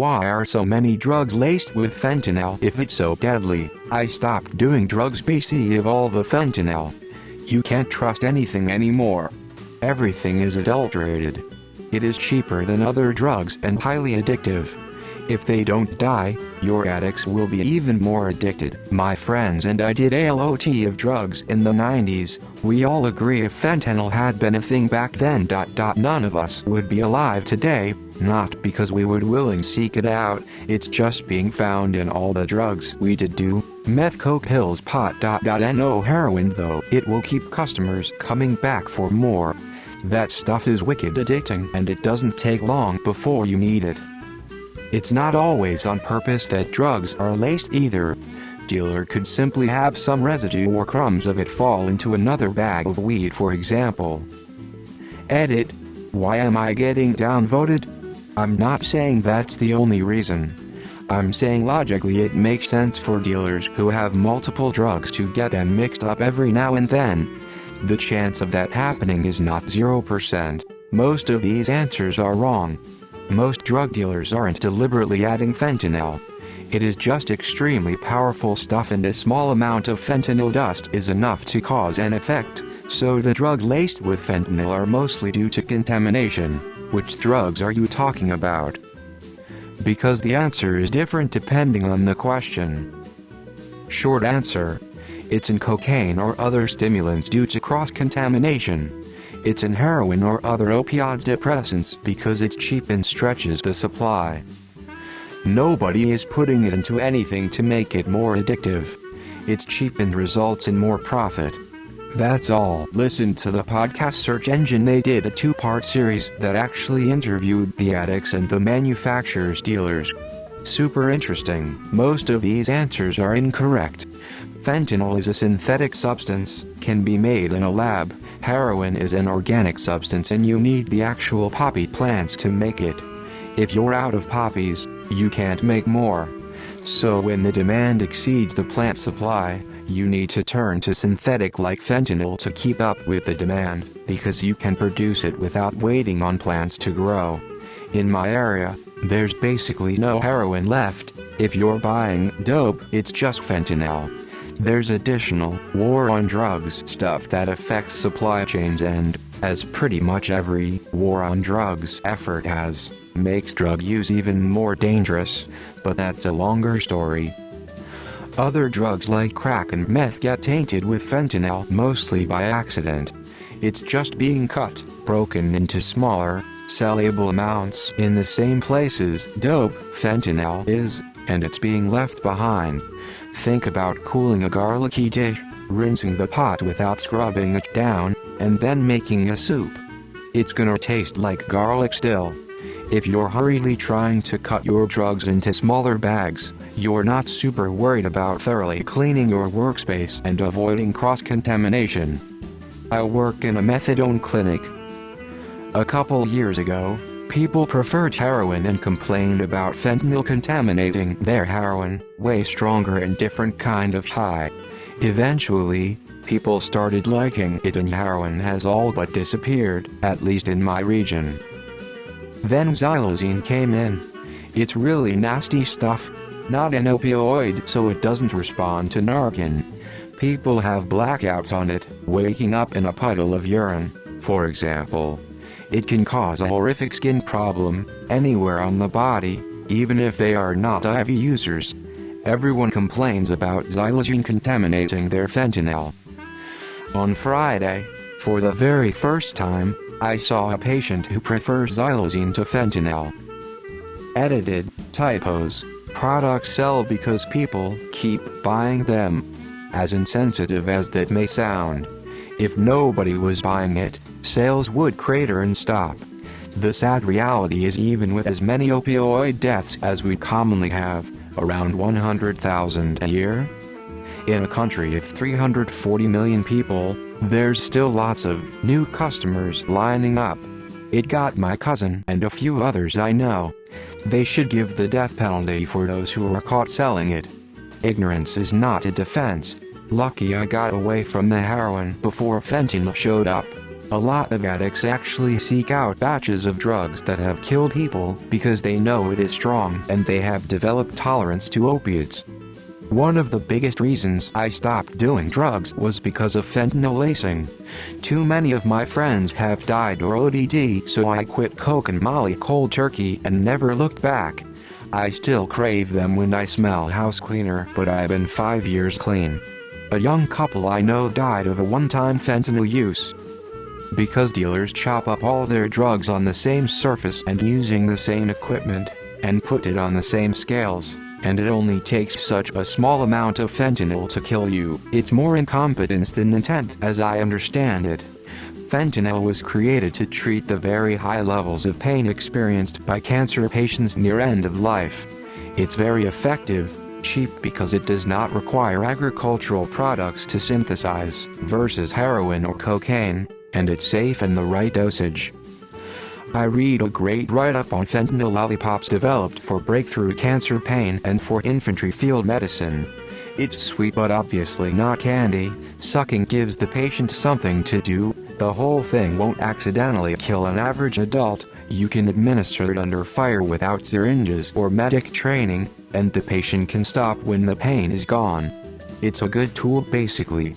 Why are so many drugs laced with fentanyl if it's so deadly? I stopped doing drugs because of all the fentanyl. You can't trust anything anymore. Everything is adulterated. It is cheaper than other drugs and highly addictive. If they don't die, your addicts will be even more addicted. My friends and I did a lot of drugs in the 90s. We all agree if fentanyl had been a thing back then, none of us would be alive today. Not because we would willingly seek it out, it's just being found in all the drugs we did do. Meth, coke, pills, pot, no heroin though. It will keep customers coming back for more. That stuff is wicked addicting and it doesn't take long before you need it. It's not always on purpose that drugs are laced either. Dealer could simply have some residue or crumbs of it fall into another bag of weed, for example. Edit. Why am I getting downvoted? I'm not saying that's the only reason. I'm saying logically it makes sense for dealers who have multiple drugs to get them mixed up every now and then. The chance of that happening is not 0%. Most of these answers are wrong. Most drug dealers aren't deliberately adding fentanyl. It is just extremely powerful stuff, and a small amount of fentanyl dust is enough to cause an effect. So the drugs laced with fentanyl are mostly due to contamination. Which drugs are you talking about? Because the answer is different depending on the question. Short answer: it's in cocaine or other stimulants due to cross-contamination. It's in heroin or other opioid depressants because it's cheap and stretches the supply. Nobody is putting it into anything to make it more addictive. It's cheap and results in more profit. That's all. Listen to the podcast search engine. They did a 2-part series that actually interviewed the addicts and the manufacturers dealers. Super interesting. Most of these answers are incorrect. Fentanyl is a synthetic substance, can be made in a lab. Heroin is an organic substance and you need the actual poppy plants to make it. If you're out of poppies, you can't make more. So when the demand exceeds the plant supply, you need to turn to synthetic like fentanyl to keep up with the demand, because you can produce it without waiting on plants to grow. In my area, there's basically no heroin left. If you're buying dope, it's just fentanyl. There's additional war on drugs stuff that affects supply chains, and, as pretty much every war on drugs effort has, makes drug use even more dangerous, but that's a longer story. Other drugs like crack and meth get tainted with fentanyl mostly by accident. It's just being cut, broken into smaller, sellable amounts in the same places dope, fentanyl is, and it's being left behind. Think about cooling a garlicky dish, rinsing the pot without scrubbing it down, and then making a soup. It's gonna taste like garlic still. If you're hurriedly trying to cut your drugs into smaller bags, you're not super worried about thoroughly cleaning your workspace and avoiding cross-contamination. I work in a methadone clinic. A couple years ago, people preferred heroin and complained about fentanyl contaminating their heroin, way stronger and different kind of high. Eventually, people started liking it and heroin has all but disappeared, at least in my region. Then xylazine came in. It's really nasty stuff. Not an opioid, so it doesn't respond to Narcan. People have blackouts on it, waking up in a puddle of urine, for example. It can cause a horrific skin problem, anywhere on the body, even if they are not IV users. Everyone complains about xylazine contaminating their fentanyl. On Friday, for the very first time, I saw a patient who prefers xylazine to fentanyl. Edited, typos. Products sell because people keep buying them. As insensitive as that may sound, if nobody was buying it, sales would crater and stop. The sad reality is, even with as many opioid deaths as we commonly have, around 100,000 a year, in a country of 340 million people, there's still lots of new customers lining up. It got my cousin and a few others I know. They should give the death penalty for those who are caught selling it. Ignorance is not a defense. Lucky I got away from the heroin before fentanyl showed up. A lot of addicts actually seek out batches of drugs that have killed people because they know it is strong and they have developed tolerance to opiates. One of the biggest reasons I stopped doing drugs was because of fentanyl lacing. Too many of my friends have died or OD'd, so I quit coke and molly cold turkey and never looked back. I still crave them when I smell house cleaner, but I've been 5 years clean. A young couple I know died of a one-time fentanyl use. Because dealers chop up all their drugs on the same surface and using the same equipment, and put it on the same scales, and it only takes such a small amount of fentanyl to kill you. It's more incompetence than intent, as I understand it. Fentanyl was created to treat the very high levels of pain experienced by cancer patients near end of life. It's very effective, cheap because it does not require agricultural products to synthesize, versus heroin or cocaine, and it's safe in the right dosage. I read a great write-up on fentanyl lollipops developed for breakthrough cancer pain and for infantry field medicine. It's sweet but obviously not candy. Sucking gives the patient something to do. The whole thing won't accidentally kill an average adult. You can administer it under fire without syringes or medic training, and the patient can stop when the pain is gone. It's a good tool basically.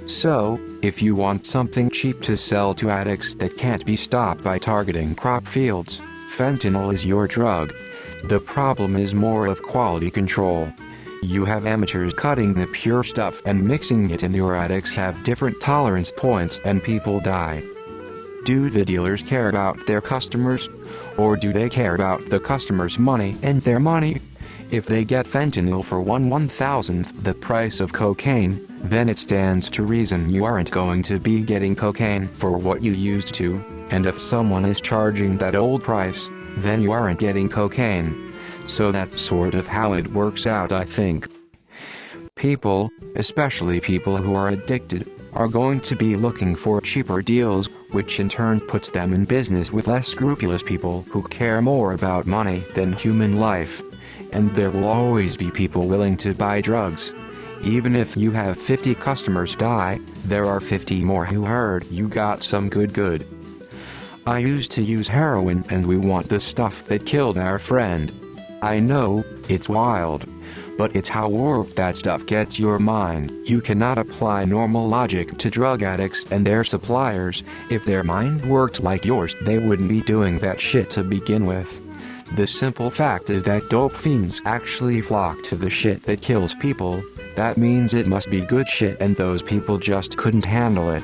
So, if you want something cheap to sell to addicts that can't be stopped by targeting crop fields, fentanyl is your drug. The problem is more of quality control. You have amateurs cutting the pure stuff and mixing it, and your addicts have different tolerance points and people die. Do the dealers care about their customers? Or do they care about the customer's money and their money? If they get fentanyl for 1/1000th the price of cocaine, then it stands to reason you aren't going to be getting cocaine for what you used to, and if someone is charging that old price, then you aren't getting cocaine. So that's sort of how it works out, I think. People, especially people who are addicted, are going to be looking for cheaper deals, which in turn puts them in business with less scrupulous people who care more about money than human life. And there will always be people willing to buy drugs. Even if you have 50 customers die, there are 50 more who heard you got some good. I used to use heroin and we want the stuff that killed our friend. I know, it's wild. But it's how warped that stuff gets your mind. You cannot apply normal logic to drug addicts and their suppliers. If their mind worked like yours, they wouldn't be doing that shit to begin with. The simple fact is that dope fiends actually flock to the shit that kills people. That means it must be good shit and those people just couldn't handle it.